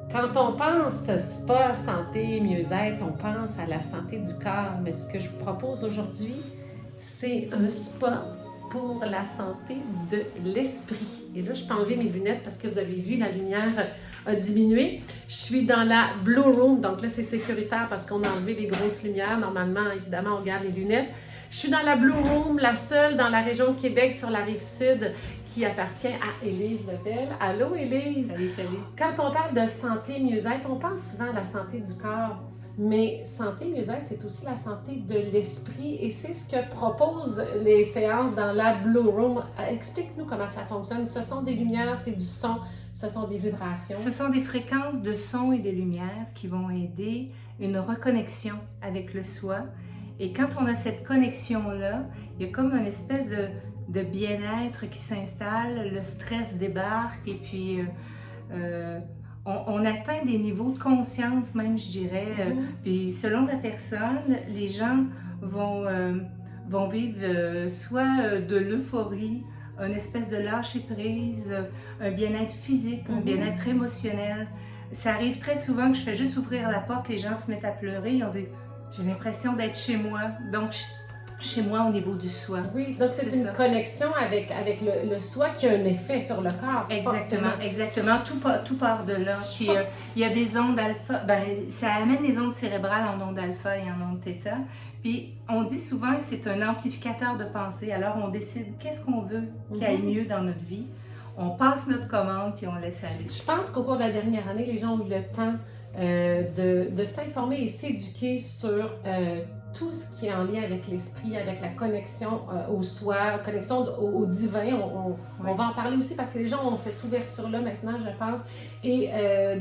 Quand on pense spa, santé, mieux-être, on pense à la santé du corps. Mais ce que je vous propose aujourd'hui, c'est un spa pour la santé de l'esprit. Et là, je peux enlever mes lunettes parce que vous avez vu, la lumière a diminué. Je suis dans la Blue Room, donc là, c'est sécuritaire parce qu'on a enlevé les grosses lumières. Normalement, évidemment, on garde les lunettes. Je suis dans la Blue Room, la seule dans la région de Québec sur la rive sud qui appartient à Élise Lebel. Allô, Élise! Salut, salut! Quand on parle de santé mieux-être, on pense souvent à la santé du corps, mais santé mieux-être, c'est aussi la santé de l'esprit et c'est ce que proposent les séances dans la Blue Room. Explique-nous comment ça fonctionne. Ce sont des lumières, c'est du son, ce sont des vibrations. Ce sont des fréquences de son et de lumière qui vont aider une reconnexion avec le soi. Et quand on a cette connexion-là, il y a comme une espèce de bien-être qui s'installe, le stress débarque et puis on atteint des niveaux de conscience même, je dirais. Puis selon la personne, les gens vont vivre soit de l'euphorie, une espèce de lâcher-prise, un bien-être physique, un bien-être émotionnel. Ça arrive très souvent que je fais juste ouvrir la porte, les gens se mettent à pleurer, ils ont dit « j'ai l'impression d'être chez moi ». Donc, chez moi au niveau du soi. Oui, donc c'est une connexion avec le soi qui a un effet sur le corps. Exactement, exactement. Tout part de là. Puis il y a des ondes alpha, ça amène les ondes cérébrales en ondes alpha et en ondes θ. Puis on dit souvent que c'est un amplificateur de pensée. Alors on décide qu'est-ce qu'on veut qui aille mieux dans notre vie. On passe notre commande puis on laisse aller. Je pense qu'au cours de la dernière année, les gens ont eu le temps de s'informer et s'éduquer sur tout ce qui est en lien avec l'esprit, avec la connexion au soi, connexion au divin. On va en parler aussi parce que les gens ont cette ouverture-là maintenant, je pense, et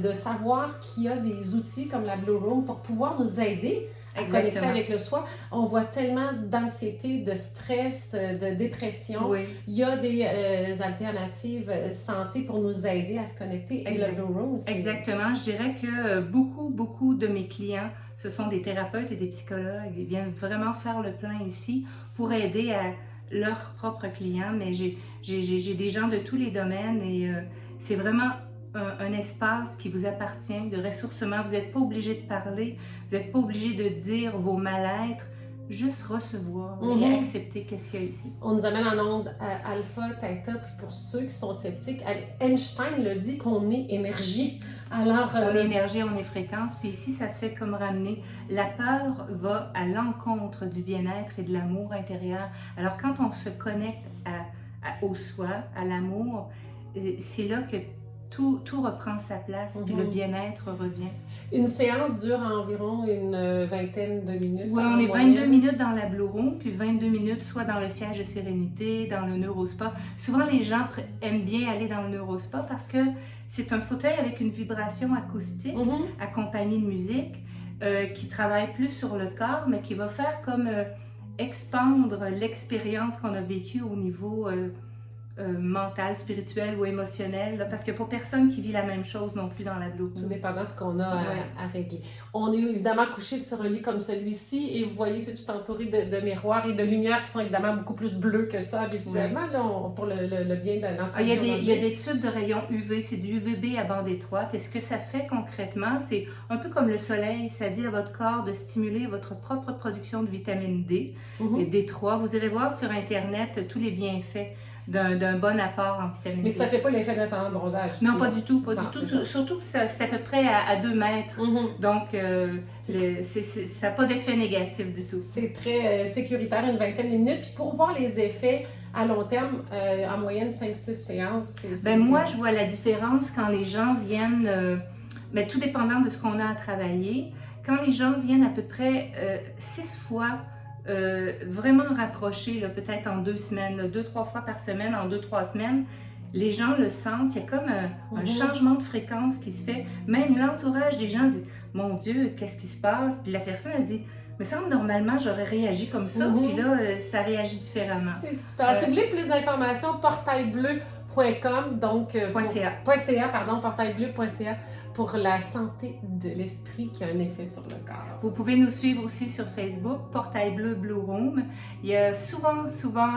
de savoir qu'il y a des outils comme la Blue Room pour pouvoir nous aider à connecter avec le soi. On voit tellement d'anxiété, de stress, de dépression. Oui. Il y a des alternatives santé pour nous aider à se connecter. Et le Blue Room aussi. Exactement. Je dirais que beaucoup de mes clients, ce sont des thérapeutes et des psychologues. Ils viennent vraiment faire le plein ici pour aider à leurs propres clients. Mais j'ai des gens de tous les domaines et c'est vraiment un espace qui vous appartient, de ressourcement. Vous n'êtes pas obligé de parler, vous n'êtes pas obligé de dire vos mal-être, juste recevoir et accepter qu'est-ce qu'il y a ici. On nous amène en ondes alpha, θ, puis pour ceux qui sont sceptiques, Einstein le dit qu'on est énergie. Alors, on est énergie, on est fréquence, puis ici ça fait comme ramener, la peur va à l'encontre du bien-être et de l'amour intérieur. Alors quand on se connecte au soi, à l'amour, c'est là que tout reprend sa place, puis le bien-être revient. Une séance dure environ une vingtaine de minutes. Oui, on est 22 minutes dans la Blue Room, puis 22 minutes soit dans le siège de sérénité, dans le Neurospa. Souvent, les gens aiment bien aller dans le Neurospa parce que c'est un fauteuil avec une vibration acoustique, accompagnée de musique, qui travaille plus sur le corps, mais qui va faire comme expandre l'expérience qu'on a vécue au niveau mental, spirituel ou émotionnel, là, parce qu'il n'y a pas personne qui vit la même chose non plus dans la Blue Room. Tout dépendant de ce qu'on a à régler. On est évidemment couché sur un lit comme celui-ci et vous voyez, c'est tout entouré de miroirs et de lumières qui sont évidemment beaucoup plus bleues que ça habituellement, là, pour le bien de notre il y a des tubes de rayons UV, c'est du UVB à bande étroite et ce que ça fait concrètement, c'est un peu comme le soleil, ça dit à votre corps de stimuler votre propre production de vitamine D et D3. Vous irez voir sur Internet tous les bienfaits d'un bon apport en vitamine D. Mais ça ne fait pas l'effet d'un salon de bronzage. Non, pas du tout, pas du tout. Surtout que c'est à peu près à 2 mètres. Donc, ça n'a pas d'effet négatif du tout. C'est très sécuritaire, une vingtaine de minutes. Puis pour voir les effets à long terme, en moyenne 5-6 séances. Moi, je vois la différence quand les gens viennent, tout dépendant de ce qu'on a à travailler, quand les gens viennent à peu près 6 fois, vraiment rapprochés, peut-être en 2 semaines, 2-3 fois par semaine, en 2-3 semaines, les gens le sentent, il y a comme un changement de fréquence qui se fait. Même l'entourage des gens dit « Mon Dieu, qu'est-ce qui se passe? » Puis la personne a dit « Mais ça, normalement, j'aurais réagi comme ça. Puis là, ça réagit différemment. » C'est super. Si vous voulez plus d'informations, portailbleu.com, donc portailbleu.ca pour la santé de l'esprit qui a un effet sur le corps. Vous pouvez nous suivre aussi sur Facebook, Portail Bleu Blue Room. Il y a souvent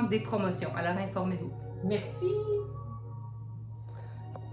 des promotions, alors informez-vous. Merci!